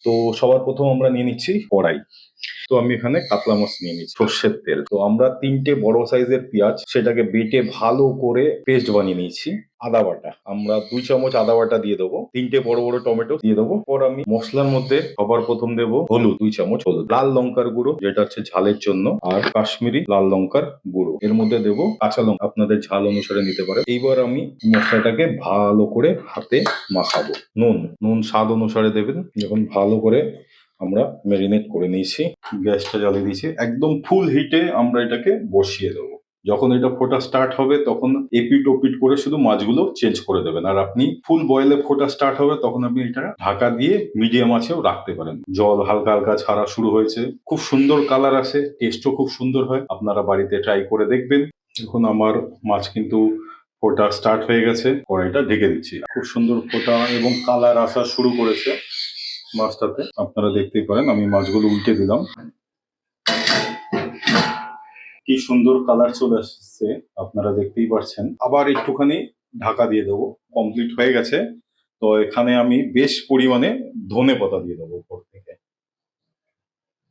তো সবার প্রথম আমরা নিয়ে নিচ্ছি কড়াই। তো আমি এখানে কাতলা মাছ নিয়ে নিচ্ছি, সর্ষের তেল। তো আমরা 3টে বড় সাইজের পেঁয়াজ সেটাকে বেটে ভালো করে পেস্ট বানিয়ে নিয়েছি। আদা বাটা আমরা 2 চামচ আদা বাটা দিয়ে দেবো। 3টে বড় বড় টমেটো দিয়ে দেবো। পর আমি মশলার মধ্যে সবার প্রথম দেবো হলুদ, 2 চামচ হলুদ, লাল লঙ্কার গুঁড়ো যেটা হচ্ছে ঝালের জন্য, আর কাশ্মীরি লাল লঙ্কার গুঁড়ো। এর মধ্যে দেবো কাঁচা লঙ্কা, আপনাদের ঝাল অনুসারে নিতে পারে। এইবার আমি মশলাটাকে ভালো করে হাতে মাখাবো। নুন স্বাদ অনুসারে দেবেন। যখন ভালো করে আমরা ম্যারিনেট করে নিয়েছি, গ্যাসটা জ্বালিয়ে দিয়েছি, একদম ফুল হিটে আমরা এটাকে বসিয়ে দেবো। যখন এটা ফোটা স্টার্ট হবে তখন এপিট ওপিট করে শুধু মাছগুলো চেঞ্জ করে দেবেন। আর আপনি ফুল বয়েলে ফোটা স্টার্ট হবে তখন আপনি এটা ঢাকা দিয়ে মিডিয়াম আঁচেও রাখতে পারেন। জল হালকা হালকা ছাড়া শুরু হয়েছে, খুব সুন্দর কালার আসে, টেস্টও খুব সুন্দর হয়। আপনারা বাড়িতে ট্রাই করে দেখবেন। এখন আমার মাছ কিন্তু ফোটা স্টার্ট হয়ে গেছে, কড়াইটা ঢেকে দিচ্ছি। খুব সুন্দর ফোটা এবং কালার আসা শুরু করেছে মাছটাতে, আপনারা দেখতেই পারেন। আমি মাছগুলো উল্টে দিলাম, কি সুন্দর কালার চলে আসছে আপনারা দেখতেই পাচ্ছেন। আবার একটুখানি ঢাকা দিয়ে দেবো। কমপ্লিট হয়ে গেছে। তো এখানে আমি বেশ পরিমাণে ধনেপাতা দিয়ে দেবো উপর।